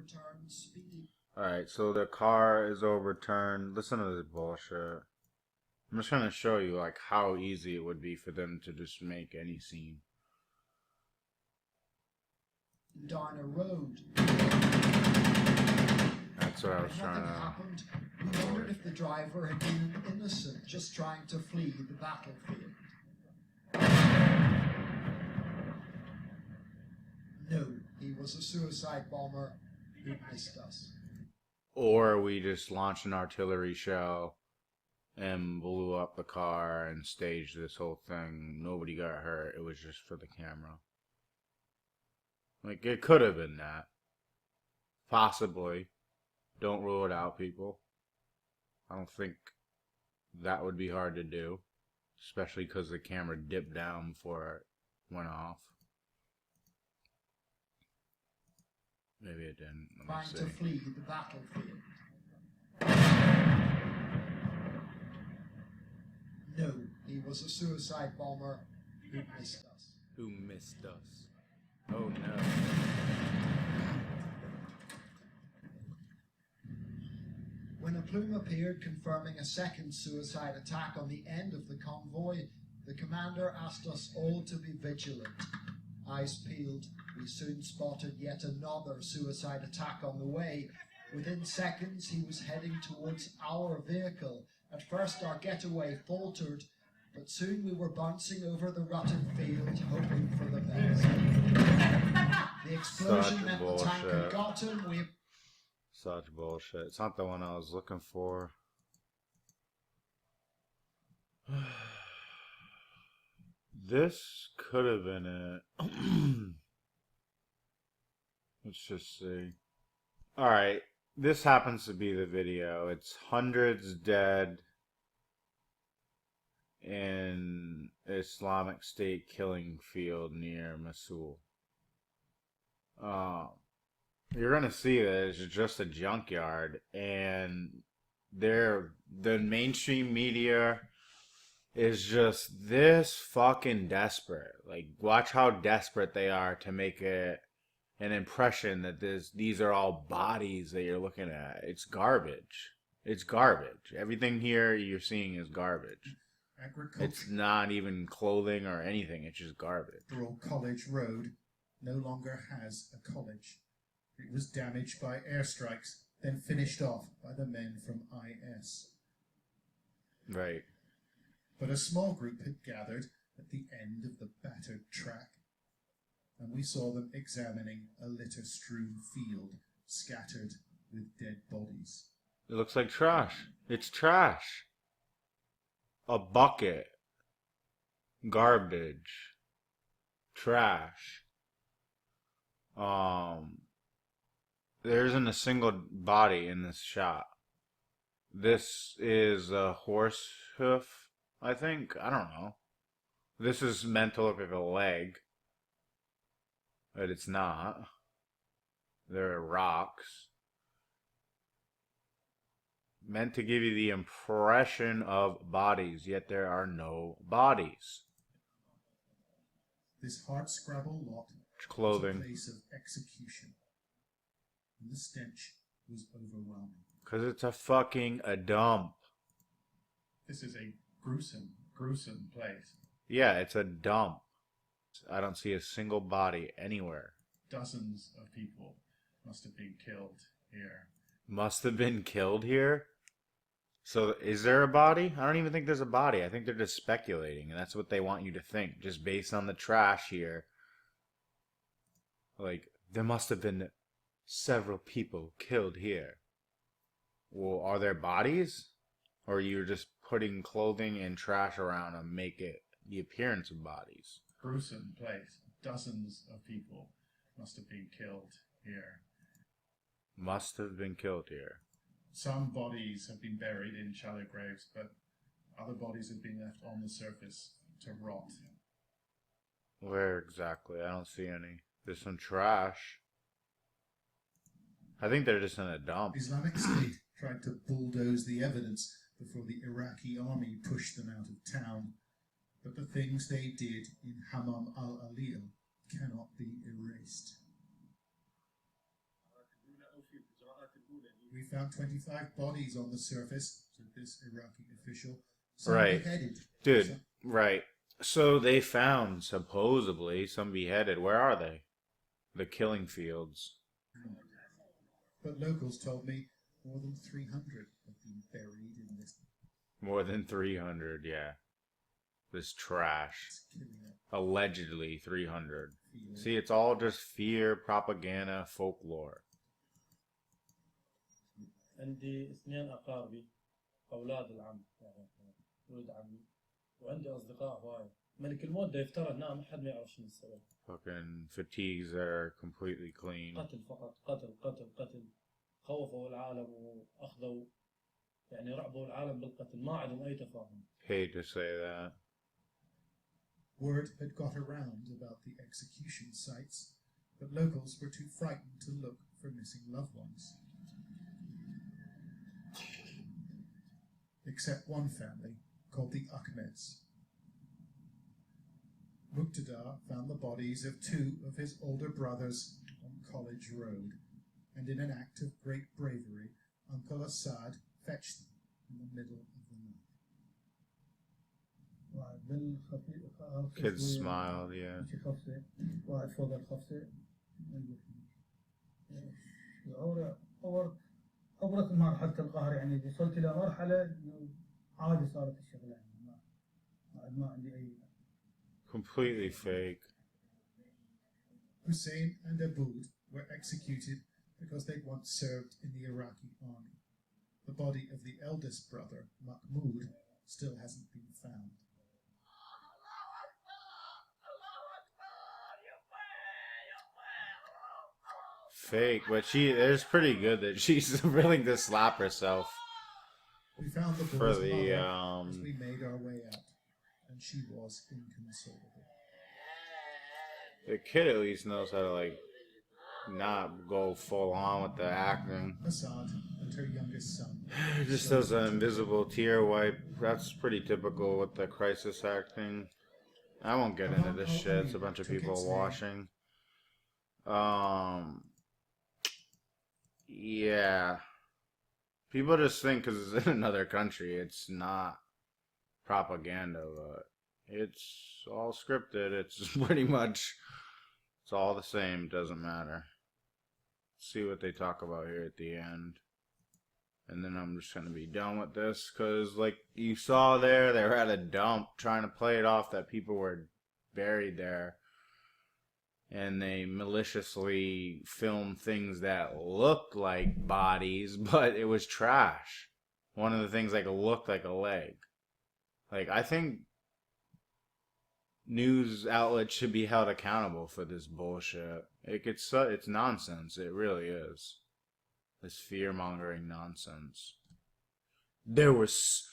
overturned speedy. Alright, so the car is overturned. Listen to this bullshit. I'm just gonna show you like how easy it would be for them to just make any scene. Down a road. That's what I was When trying nothing to... happened, we wondered if the driver had been innocent, just trying to flee the battlefield. No, he was a suicide bomber who missed us. Or we just launched an artillery shell and blew up the car and staged this whole thing. Nobody got hurt. It was just for the camera. Like, it could have been that. Possibly. Don't rule it out, people. I don't think that would be hard to do. Especially because the camera dipped down before it went off. Maybe it didn't. Trying to flee the battlefield. No, he was a suicide bomber who missed us. Who missed us? Oh no. When a plume appeared confirming a second suicide attack on the end of the convoy, the commander asked us all to be vigilant. Eyes peeled, we soon spotted yet another suicide attack on the way. Within seconds, he was heading towards our vehicle. At first, our getaway faltered, but soon we were bouncing over the rutted field, hoping for the best. The explosion meant the tank had got him. Such bullshit. It's not the one I was looking for. This could have been it. Let's just see. Alright. This happens to be the video. It's hundreds dead in Islamic State killing field near Mosul. You're gonna see that it's just a junkyard, and the mainstream media is just this fucking desperate. Like, watch how desperate they are to make an impression that these are all bodies that you're looking at. It's garbage. It's garbage. Everything here you're seeing is garbage. It's not even clothing or anything. It's just garbage. College Road no longer has a college. It was damaged by airstrikes, then finished off by the men from IS. Right. But a small group had gathered at the end of the battered track, and we saw them examining a litter-strewn field scattered with dead bodies. It looks like trash. It's trash. A bucket. Garbage. Trash. There isn't a single body in this shot. This is a horse hoof, I think. I don't know. This is meant to look like a leg, but it's not. There are rocks. Meant to give you the impression of bodies, yet there are no bodies. This hard-scrabble lot Clothing. was a place of execution, and the stench was overwhelming. Because it's a dump. This is a gruesome place. Yeah, it's a dump. I don't see a single body anywhere. Dozens of people must have been killed here. Must have been killed here? So is there a body? I don't even think there's a body. I think they're just speculating, and that's what they want you to think, just based on the trash here. Like, there must have been several people killed here. Well, are there bodies? Or you're just putting clothing and trash around to make it the appearance of bodies? Gruesome place. Dozens of people must have been killed here. Must have been killed here. Some bodies have been buried in shallow graves, but other bodies have been left on the surface to rot. Where exactly? I don't see any. There's some trash. I think they're just in a dump. Islamic State tried to bulldoze the evidence before the Iraqi army pushed them out of town, but the things they did in Hammam al-Alil cannot be erased. found 25 bodies on the surface, said this Iraqi official. Some Right. beheaded. Dude, right. So they found, supposedly, some beheaded. Where are they? The killing fields. But locals told me more than 300 have been buried in this. More than 300, yeah. This trash. It's killing it. Allegedly 300. Field. See, it's all just fear, propaganda, folklore. عندي اثنين أقاربي أولاد العم يعني ولد عمي وعندي أصدقاء هواي ملك الموت ده يفترض نعم ما حد ما يعرف شنو السبب Fucking fatigues that are completely clean. قتل فقط قتل قتل قتل خوفوا العالم وأخذوا يعني رعبوا العالم بالقتل ما عندهم أي تفاهم. Hate to say that. Word had got around about the execution sites, but locals were too frightened to look for missing loved ones. Except one family called the Ahmeds. Muqtada found the bodies of two of his older brothers on College Road, and in an act of great bravery, Uncle Assad fetched them in the middle of the night. Kids smiled, yeah. واحد فوق الخفسة عبرت مرحلة القهر يعني وصلت إلى مرحلة إنه عادي صارت الشغلة يعني ما عندي أي. Completely fake. Hussein and Aboud were executed because they'd once served in the Iraqi army. The body of the eldest brother, Mahmoud, still hasn't been found. Fake, but it's pretty good that she's willing to slap herself We found the for boy's the mother as we made our way out, and she was inconsolable. the kid at least knows how to like not go full on with the acting. Assad and her youngest son. Just does an invisible tear wipe. That's pretty typical with the crisis acting. I won't get into this shit. It's a bunch of people washing. Yeah. People just think because it's in another country, it's not propaganda, but it's all scripted. It's pretty much, it's all the same. Doesn't matter. See what they talk about here at the end. And then I'm just going to be done with this because, like you saw there, they were at a dump trying to play it off that people were buried there. And they maliciously filmed things that looked like bodies, but it was trash. One of the things like looked like a leg. Like, I think news outlets should be held accountable for this bullshit. It's nonsense. It really is. This fear-mongering nonsense. There was,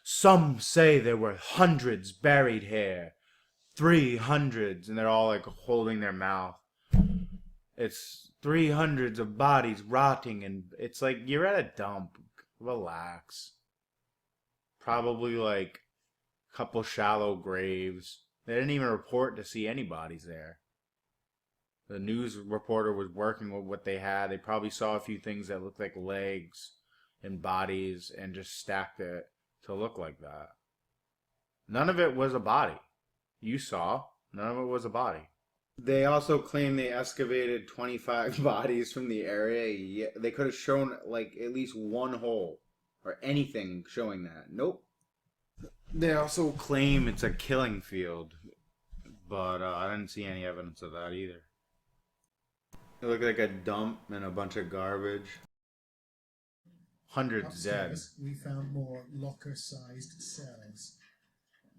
some say there were hundreds buried here. 300s, and they're all like holding their mouth. It's 300s of bodies rotting, and it's like you're at a dump. Relax. Probably like a couple shallow graves. They didn't even report to see any bodies there. The news reporter was working with what they had. They probably saw a few things that looked like legs and bodies and just stacked it to look like that. None of it was a body. You saw. None of it was a body. They also claim they excavated 25 bodies from the area. Yeah, they could have shown like at least one hole or anything showing that. Nope. They also claim it's a killing field, but I didn't see any evidence of that either. It looked like a dump and a bunch of garbage. Hundreds dead. Upstairs, we found more locker-sized cells.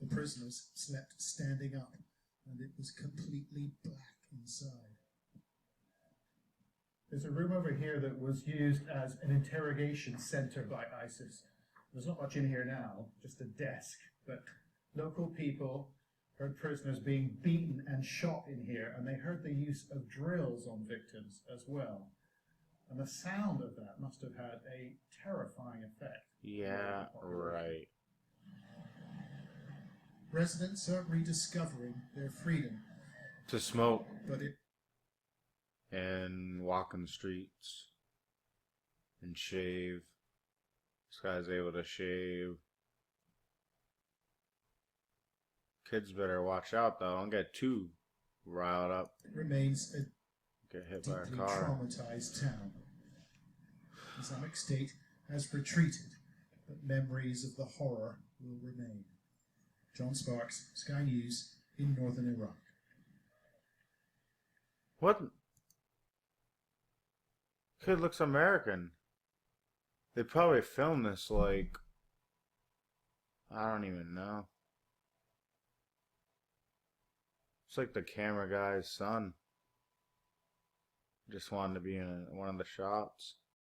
The prisoners slept standing up, and it was completely black inside. There's a room over here that was used as an interrogation center by ISIS. There's not much in here now, just a desk, but local people heard prisoners being beaten and shot in here, and they heard the use of drills on victims as well. And the sound of that must have had a terrifying effect. Yeah, right. Residents are rediscovering their freedom, To smoke but it and walk in the streets. and shave. This guy's able to shave. Kids better watch out though. Don't get too riled up. It remains a Get hit by a deeply car. traumatized town. The Islamic State has retreated, but memories of the horror will remain. John Sparks, Sky News in northern Iraq. What? Kid looks American. They probably filmed this like, I don't even know. It's like the camera guy's son. Just wanted to be in one of the shots.